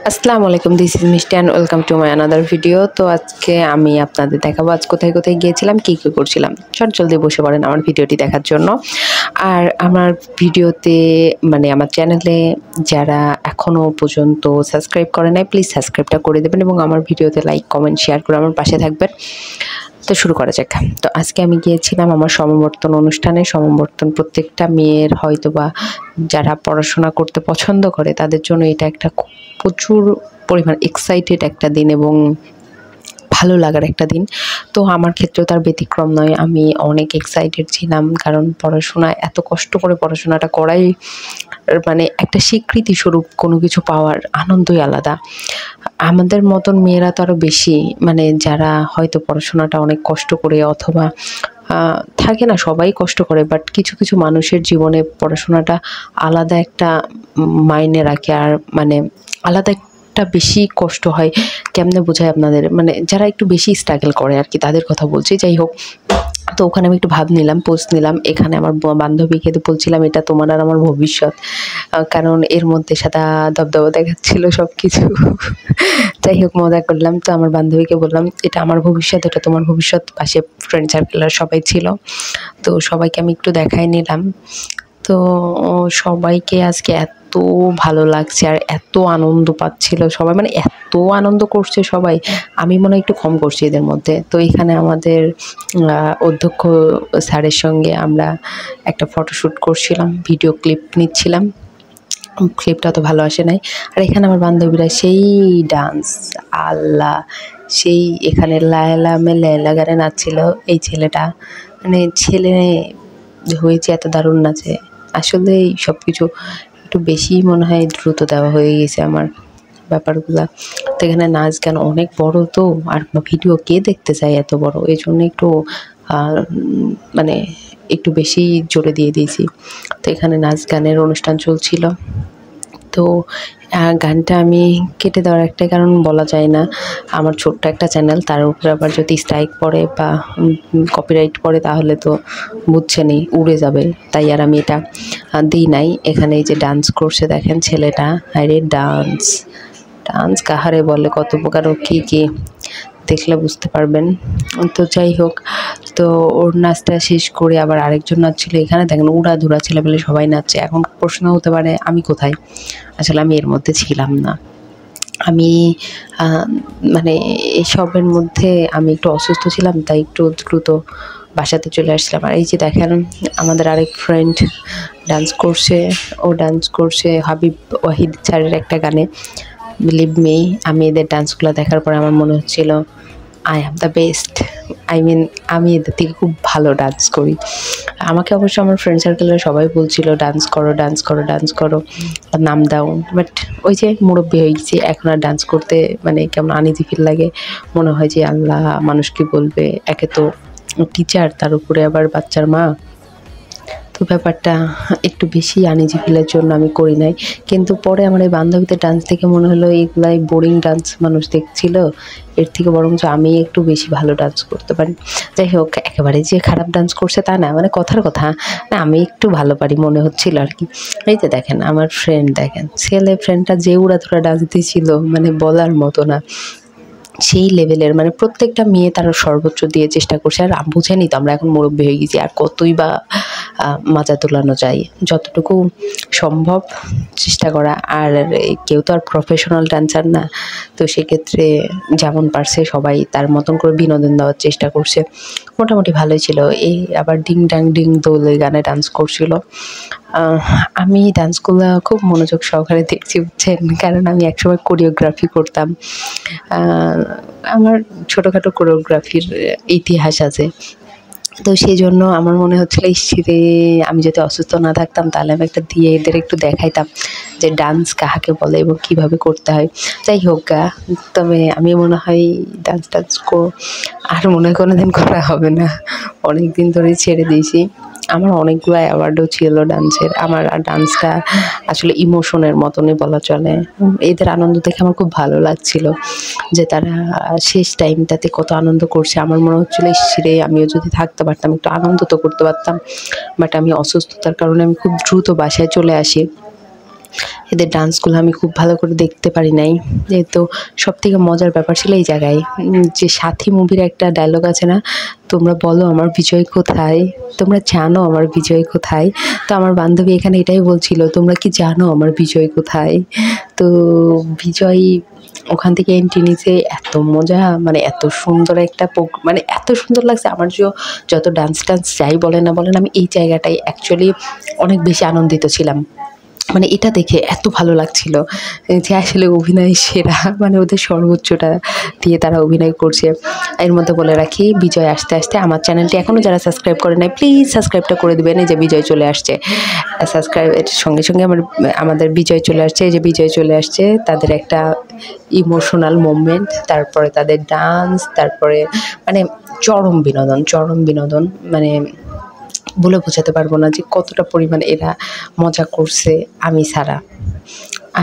আসসালামু আলাইকুম, this is মিষ্টি and welcome to my another video. তো আজকে আমি আপনাদের দেখাবো আজ কোথায় কোথায় গিয়েছিলাম, কী কী করছিলাম। জলদি বসে পড়েন আমার ভিডিওটি দেখার জন্য। আর আমার ভিডিওতে আমার চ্যানেলে যারা এখনও পর্যন্ত সাবস্ক্রাইব করে নাই, প্লিজ সাবস্ক্রাইবটা করে দেবেন এবং আমার ভিডিওতে লাইক কমেন্ট শেয়ার করে আমার পাশে থাকবেন। তো শুরু করা যাক। তো আজকে আমি গিয়েছিলাম আমার সমাবর্তন অনুষ্ঠানে। সমাবর্তন প্রত্যেকটা মেয়ের হয়তোবা যারা পড়াশোনা করতে পছন্দ করে তাদের জন্য এটা একটা প্রচুর পরিমাণ এক্সাইটেড একটা দিন এবং ভালো লাগার একটা দিন। তো আমার ক্ষেত্রেও তার ব্যতিক্রম নয়। আমি অনেক এক্সাইটেড ছিলাম, কারণ পড়াশোনা এত কষ্ট করে পড়াশোনাটা করাই একটা স্বীকৃতি স্বরূপ কোনো কিছু পাওয়ার আনন্দই আলাদা। আমাদের মতন মেয়েরা তো আরও বেশি, যারা হয়তো পড়াশোনাটা অনেক কষ্ট করে অথবা থাকে না, সবাই কষ্ট করে, বাট কিছু কিছু মানুষের জীবনে পড়াশোনাটা আলাদা একটা মাইনে রাখে। আর আলাদা একটা বেশি কষ্ট হয়। কেমনে বোঝায় আপনাদের, যারা একটু বেশি স্ট্রাগল করে আর কি, তাদের কথা বলছি। যাই হোক, তো ওখানে আমি একটু পোস্ট নিলাম। এখানে আমার বান্ধবীকে বলছিলাম এটা তোমার আর আমার ভবিষ্যৎ, কারণ এর মধ্যে সাদা দবদবা দেখাচ্ছিল সব কিছু। যাই হোক, মজা করলাম। তো আমার বান্ধবীকে বললাম এটা আমার ভবিষ্যৎ, এটা তোমার ভবিষ্যৎ। পাশে ফ্রেন্ড সার্কেলের সবাই ছিল, তো সবাইকে আমি একটু দেখাই নিলাম। তো সবাইকে আজকে এত ভালো লাগছে আর এত আনন্দ পাচ্ছিল সবাই, এত আনন্দ করছে সবাই। আমি মনে হয় একটু কম করছি এদের মধ্যে। তো এখানে আমাদের অধ্যক্ষ স্যারের সঙ্গে আমরা একটা ফটোশ্যুট করছিলাম, ভিডিও ক্লিপ নিচ্ছিলাম। ক্লিপটা তো ভালো আসে নাই। আর এখানে আমার বান্ধবীরা সেই ডান্স, আল্লাহ, সেই এখানে লায়লা মে লায়লা গানে নাচছিল এই ছেলেটা। ছেলে হয়েছে এত দারুণ নাচে। আসলে সব কিছু একটু বেশি মনে হয় দ্রুত দেওয়া হয়ে গেছে আমার ব্যাপারগুলা। তো এখানে নাচ গান অনেক বড়, তো আর ভিডিও কে দেখতে চায় এত বড়, এই জন্য একটু বেশি জোরে দিয়ে দিয়েছি। তো এখানে নাচ গানের অনুষ্ঠান চলছিল। তো গানটা আমি কেটে দেওয়ার একটা কারণ বলা যায় না, আমার ছোট্ট একটা চ্যানেল, তার উপরে আবার যদি স্ট্রাইক পড়ে বা কপিরাইট পড়ে তাহলে তো বুঝছেনই, উড়ে যাবে। তাই আর আমি এটা দিই নাই। এখানে এই যে ডান্স করছে দেখেন ছেলেটা, আরে ডান্স কাহারে বলে, কত প্রকার ও কী কী দেখলে বুঝতে পারবেন। তো যাই হোক, তো ওর নাচটা শেষ করে আবার আরেকজন নাচছিল। এখানে দেখেন উড়াধুরা ছেলে বলে সবাই নাচছে। এখন প্রশ্ন হতে পারে আমি কোথায়? আসলে আমি এর মধ্যে ছিলাম না। আমি এসবের মধ্যে আমি একটু অসুস্থ ছিলাম, তাই একটু দ্রুত বাসাতে চলে আসছিলাম। আর এই যে দেখেন আমাদের আরেক ফ্রেন্ড ডান্স করছে হাবিব ওয়াহিদ স্যারের একটা গানে, বিলিভ মি। আমি এদের ডান্সগুলো দেখার পরে আমার মনে হচ্ছিল আই অ্যাম দ্য বেস্ট। আমি এদের থেকে খুব ভালো ডান্স করি। আমাকে অবশ্য আমার ফ্রেন্ড সার্কেলের সবাই বলছিল ডান্স করো, নাম দাও। বাট ওই যে মুরব্বি হয়ে গেছি, এখন আর ডান্স করতে কেমন আনইজি ফিল লাগে। মনে হয় যে আল্লাহ, মানুষ কি বলবে। একে তো টিচার, তার উপরে আবার বাচ্চার মা। তো ব্যাপারটা একটু বেশি আনইজি ফিলের জন্য আমি করি নাই। কিন্তু পরে আমার এই বান্ধবীদের ডান্স থেকে মনে হলো এগুলাই বোরিং ডান্স মানুষ দেখছিল, এর থেকে বরঞ্চ আমি একটু বেশি ভালো ডান্স করতে পারি। যাই হোক, একেবারে যে খারাপ ডান্স করছে তা না, কথার কথা না, আমি একটু ভালো পারি মনে হচ্ছিল আর কি। এই যে দেখেন আমার ফ্রেন্ড, দেখেন ফ্রেন্ডটা যে উড়াধুরা ডান্স দিয়েছিল, বলার মতো না, সেই লেভেলের। প্রত্যেকটা মেয়ে তার সর্বোচ্চ দিয়ে চেষ্টা করছে। আর বুঝেনি তো আমরা এখন মুরব্বি হয়ে গেছি, আর কতই বা মাজা তোলানো যায়, যতটুকু সম্ভব চেষ্টা করা। আর কেউ তো আর প্রফেশনাল ডান্সার না, তো সেক্ষেত্রে যেমন পারছে সবাই তার মতন করে বিনোদন দেওয়ার চেষ্টা করছে। মোটামুটি ভালোই ছিল। এই আবার ডিং ডাং ডিং দোল এই গানে ডান্স করছিল। আমি ডান্সগুলো খুব মনোযোগ সহকারে দেখছি, বুঝছেন, কারণ আমি একসময় কোরিওগ্রাফি করতাম। আমার ছোটোখাটো কোরিওগ্রাফির ইতিহাস আছে। তো সেই জন্য আমার মনে হচ্ছিল ইসরে, আমি যদি অসুস্থ না থাকতাম তাহলে আমি একটা দিয়ে এদের একটু দেখাইতাম যে ডান্স কাহাকে বলে এবং কীভাবে করতে হয়। যাই হোক, তবে আমি মনে হয় ডান্স আর মনে হয় কোনো দিন করা হবে না, অনেক দিন ধরেই ছেড়ে দিয়েছি। আমার অনেকগুলো অ্যাওয়ার্ডও ছিল ডান্সের। আমার ডান্সটা আসলে ইমোশনের মতনই বলা চলে। এদের আনন্দ দেখে আমার খুব ভালো লাগছিল যে তারা শেষ টাইমটাতে কত আনন্দ করছে। আমার মনে হচ্ছিল ইসরে, আমিও যদি থাকতে পারতাম, একটু আনন্দ তো করতে পারতাম। বাট আমি অসুস্থতার কারণে আমি খুব দ্রুত বাসায় চলে আসি। এদের ডান্সগুলো আমি খুব ভালো করে দেখতে পারি নাই। তো সবথেকে মজার ব্যাপার ছিল এই জায়গায় যে সাথী মুভির একটা ডায়লগ আছে না, তোমরা বলো আমার বিজয় কোথায়, তোমরা জানো আমার বিজয় কোথায়। তো আমার বান্ধবী এখানে এটাই বলছিল, তোমরা কি জানো আমার বিজয় কোথায়। তো বিজয় ওখান থেকে এন্ট্রি নিচে এত মজা, মানে এত সুন্দর একটা মানে এত সুন্দর লাগছে আমার। যত ডান্স যাই বলেন না বলেন, আমি এই জায়গাটাই অ্যাকচুয়ালি অনেক বেশি আনন্দিত ছিলাম। মানে এটা দেখে এত ভালো লাগছিল যে আসলে অভিনয় সেরা, মানে ওদের সর্বোচ্চটা দিয়ে তারা অভিনয় করছে। এর মধ্যে বলে রাখি, বিজয় আসতে আসতে আমার চ্যানেলটি এখনও যারা সাবস্ক্রাইব করে নাই প্লিজ সাবস্ক্রাইবটা করে দেবেন। এই যে বিজয় চলে আসছে, সাবস্ক্রাইবের সঙ্গে সঙ্গে আমাদের বিজয় চলে আসছে। এই যে বিজয় চলে আসছে, তাদের একটা ইমোশনাল মোমেন্ট, তারপরে তাদের ডান্স, তারপরে মানে চরম বিনোদন, মানে বলে বোঝাতে পারবো না যে কতটা পরিমাণ এরা মজা করছে আমি ছাড়া।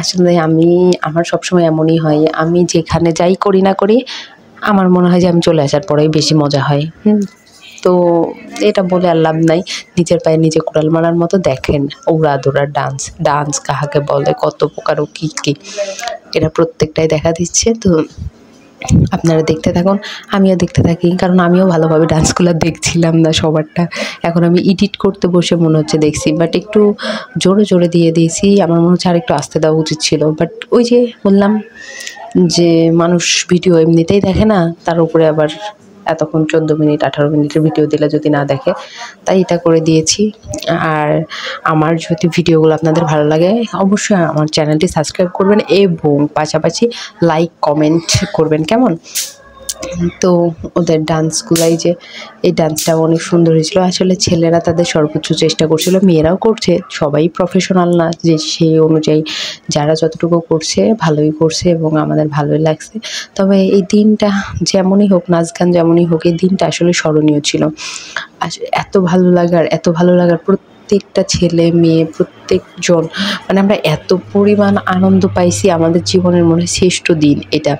আসলে আমার সবসময় এমনই হয়, আমি যেখানে যাই করি না করি আমার মনে হয় যে আমি চলে আসার পরেই বেশি মজা হয়। তো এটা বলে আর লাভ নাই, নিজের পায়ে নিজে কুড়াল মারার মতো। দেখেন ওরা ডান্স কাহাকে বলে, কত প্রকার ও কী কী এরা প্রত্যেকটাই দেখা দিচ্ছে। তো আপনারা দেখতে থাকুন, আমিও দেখতে থাকি, কারণ আমিও ভালোভাবে ডান্সগুলো দেখছিলাম না সবারটা। এখন আমি এডিট করতে বসে মনে হচ্ছে দেখছি, বাট একটু জোরে দিয়ে দিয়েছি। আমার মনে হচ্ছে আর একটু আস্তে দেওয়া উচিত ছিল, বাট ওই যে বললাম যে মানুষ ভিডিও এমনিতেই দেখে না, তার উপরে আবার এতক্ষণ 14 মিনিট 18 মিনিটের ভিডিও দিলে যদি না দেখে, তাই এটা করে দিয়েছি। আর আমার যদি ভিডিওগুলো আপনাদের ভালো লাগে অবশ্যই আমার চ্যানেলটি সাবস্ক্রাইব করবেন এবং পাশাপাশি লাইক কমেন্ট করবেন, কেমন। তো ওদের ডান্সগুলাই যে এই ডান্সটাও অনেক সুন্দর হয়েছিল। আসলে ছেলেরা তাদের সর্বোচ্চ চেষ্টা করছিল, মেয়েরাও করছে, সবাই প্রফেশনাল না যে সেই অনুযায়ী যারা যতটুকু করছে ভালোই করছে এবং আমাদের ভালোই লাগছে। তবে এই দিনটা যেমনই হোক, নাচ গান যেমনই হোক, এই দিনটা আসলে স্মরণীয় ছিল। এত ভালো লাগার প্রত্যেকটা ছেলে মেয়ে প্রত্যেকজন, মানে আমরা এত পরিমাণ আনন্দ পাইছি, আমাদের জীবনের মনে হয় শ্রেষ্ঠ দিন এটা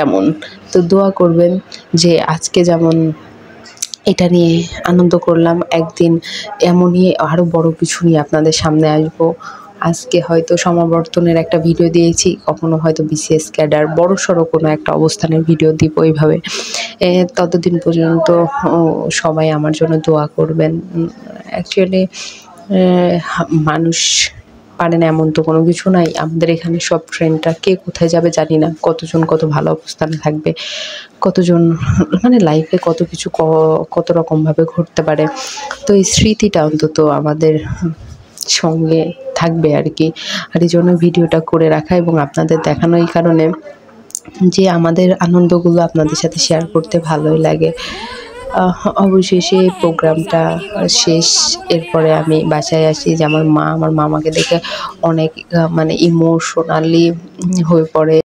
এমন। তো দোয়া করবেন যে আজকে যেমন এটা নিয়ে আনন্দ করলাম, একদিন এমনই আরও বড় কিছু নিয়ে আপনাদের সামনে আসবো। আজকে হয়তো সমাবর্তনের একটা ভিডিও দিয়েছি, কখনো হয়তো বিসিএস ক্যাডার বড়সড় কোনো একটা অবস্থানের ভিডিও দিব এইভাবে। ততদিন পর্যন্ত সবাই আমার জন্য দোয়া করবেন। অ্যাকচুয়ালি মানুষ পারে না এমন তো কোনো কিছু নাই। আমাদের এখানে সব ফ্রেন্ডরা কে কোথায় যাবে জানি না, কতজন কত ভালো অবস্থানে থাকবে, কতজন মানে লাইফে কত কিছু কত রকমভাবে ঘটতে পারে। তো এই স্মৃতিটা অন্তত আমাদের সঙ্গে থাকবে আর কি। আর এই জন্য ভিডিওটা করে রাখা এবং আপনাদের দেখানো, এই কারণে যে আমাদের আনন্দগুলো আপনাদের সাথে শেয়ার করতে ভালোই লাগে। অবশেষে প্রোগ্রামটা শেষ। এরপরে আমি বাসায় আসি, যে আমার মা আমাকে দেখে অনেক মানে ইমোশনালি হয়ে পড়ে।